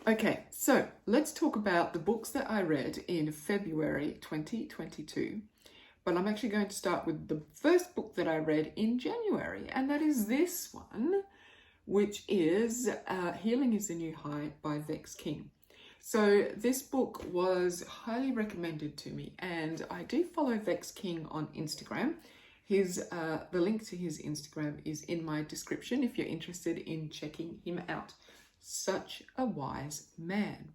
Okay, so let's talk about the books that I read in February 2022. But I'm actually going to start with the first book that I read in January, and that is this one, which is Healing is the New High by Vex King. So this book was highly recommended to me, and I do follow Vex King on Instagram. The link to his Instagram is in my description if you're interested in checking him out. Such a wise man.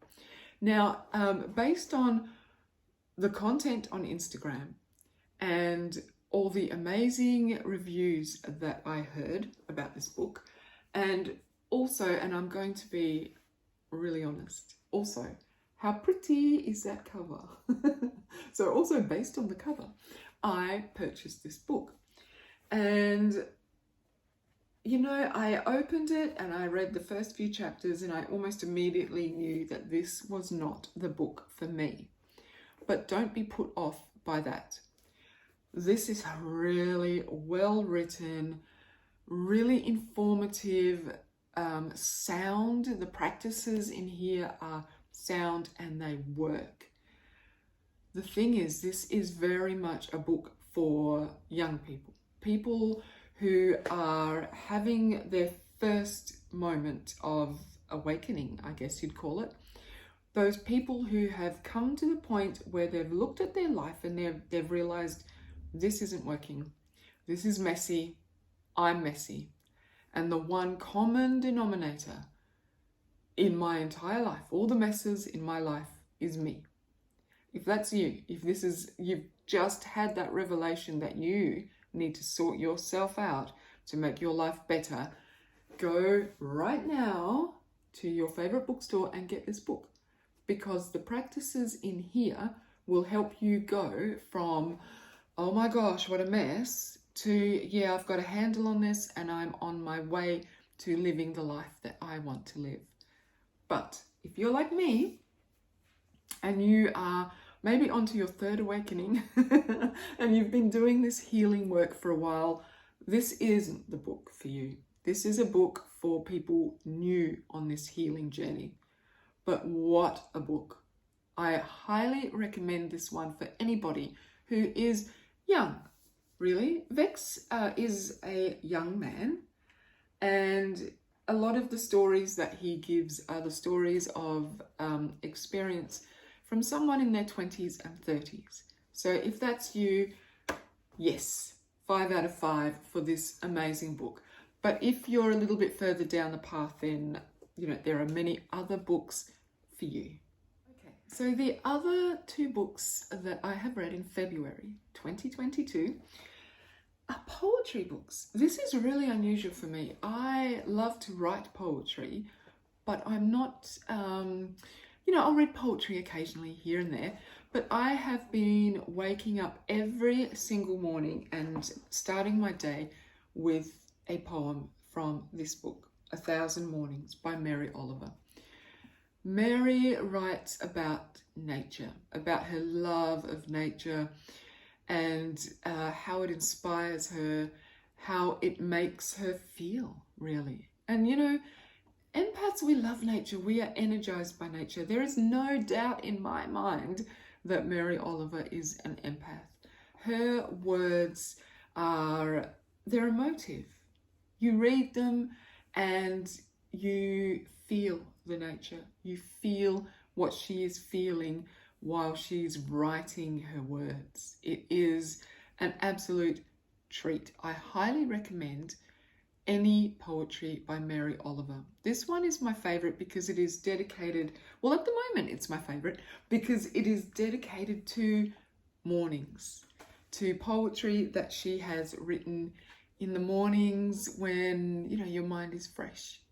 Now, based on the content on Instagram and all the amazing reviews that I heard about this book, and also, and I'm going to be really honest, also, how pretty is that cover? So also based on the cover, I purchased this book. And you know, I opened it and I read the first few chapters and I almost immediately knew that this was not the book for me. But don't be put off by that. This is a really well written, really informative, sound. The practices in here are sound and they work. The thing is, this is very much a book for young people. People who are having their first moment of awakening, I guess you'd call it. Those people who have come to the point where they've looked at their life and they've realized this isn't working. This is messy. I'm messy. And the one common denominator in my entire life, all the messes in my life, is me. If that's you, if you've just had that revelation that you need to sort yourself out to make your life better, go right now to your favorite bookstore and get this book, because the practices in here will help you go from, oh my gosh, what a mess, to, yeah, I've got a handle on this and I'm on my way to living the life that I want to live. But if you're like me and you are maybe onto your third awakening and you've been doing this healing work for a while, this isn't the book for you. This is a book for people new on this healing journey. But what a book. I highly recommend this one for anybody who is young, really. Vex is a young man, and a lot of the stories that he gives are the stories of experience from someone in their 20s and 30s. So if that's you, yes, 5 out of 5 for this amazing book. But if you're a little bit further down the path, then, you know, there are many other books for you. Okay, so the other 2 books that I have read in February 2022 are poetry books. This is really unusual for me. I love to write poetry, but I'm not... I'll read poetry occasionally here and there, but I have been waking up every single morning and starting my day with a poem from this book, 1,000 Mornings by Mary Oliver. Mary writes about nature, about her love of nature and how it inspires her, how it makes her feel, really. And you know, empaths, we love nature. We are energized by nature. There is no doubt in my mind that Mary Oliver is an empath. Her words they're emotive. You read them and you feel the nature. You feel what she is feeling while she's writing her words. It is an absolute treat. I highly recommend any poetry by Mary Oliver. This one is my favorite because it is dedicated, well, at the moment it's my favorite because it is dedicated to mornings, to poetry that she has written in the mornings when, you know, your mind is fresh.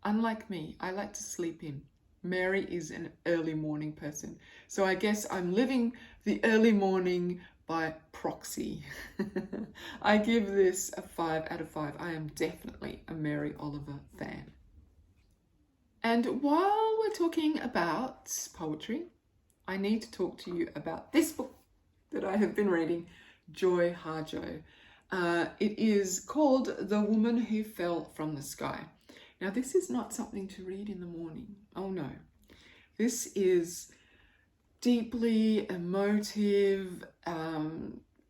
Unlike me, I like to sleep in. Mary is an early morning person. So I guess I'm living the early morning by proxy. I give this a 5 out of 5. I am definitely a Mary Oliver fan. And while we're talking about poetry, I need to talk to you about this book that I have been reading, Joy Hajo. It is called The Woman Who Fell from the Sky. Now, this is not something to read in the morning. Oh no, This is deeply emotive.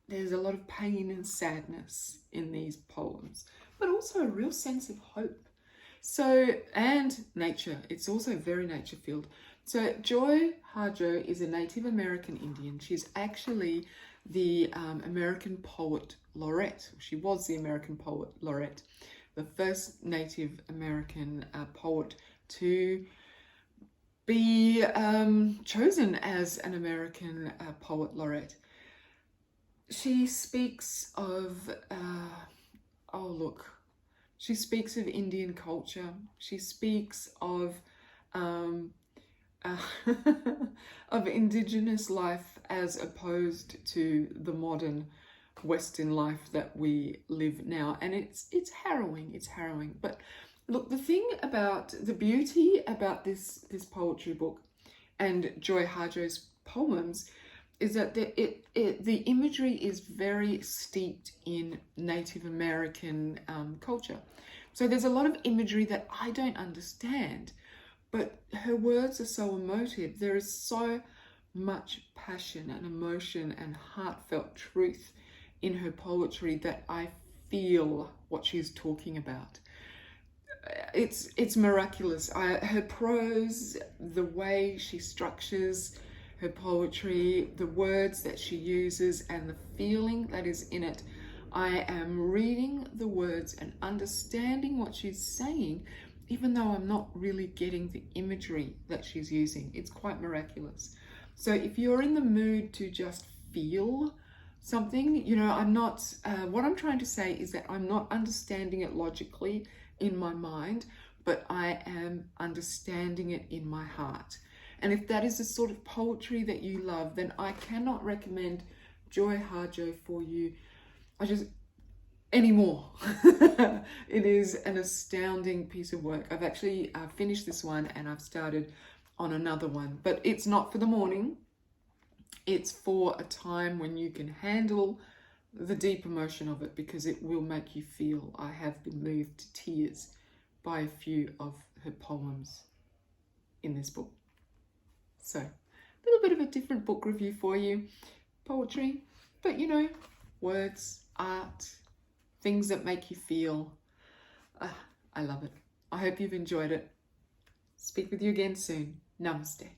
There's a lot of pain and sadness in these poems, but also a real sense of hope. So, and nature, it's also very nature filled. So Joy Hajo is a Native American Indian. She's actually the American Poet Laureate. She was the American Poet Laureate, the first Native American poet to be chosen as an American Poet Laureate. She speaks of, she speaks of Indian culture. She speaks of of Indigenous life as opposed to the modern Western life that we live now, and it's harrowing. It's harrowing. But look, the thing about the beauty about this poetry book and Joy Hajo's poems is that the imagery is very steeped in Native American culture. So there's a lot of imagery that I don't understand, but her words are so emotive. There is so much passion and emotion and heartfelt truth in her poetry that I feel what she's talking about. It's miraculous. Her prose, the way she structures her poetry, the words that she uses, and the feeling that is in it. I am reading the words and understanding what she's saying, even though I'm not really getting the imagery that she's using. It's quite miraculous. So if you're in the mood to just feel something, you know, what I'm trying to say is that I'm not understanding it logically in my mind, but I am understanding it in my heart. And if that is the sort of poetry that you love, then I cannot recommend Joy Hajo for you anymore. It is an astounding piece of work. I've actually finished this one and I've started on another one, but it's not for the morning. It's for a time when you can handle the deep emotion of it, because it will make you feel. I have been moved to tears by a few of her poems in this book. So, a little bit of a different book review for you. Poetry, but you know, words, art, things that make you feel. I love it. I hope you've enjoyed it. Speak with you again soon. Namaste.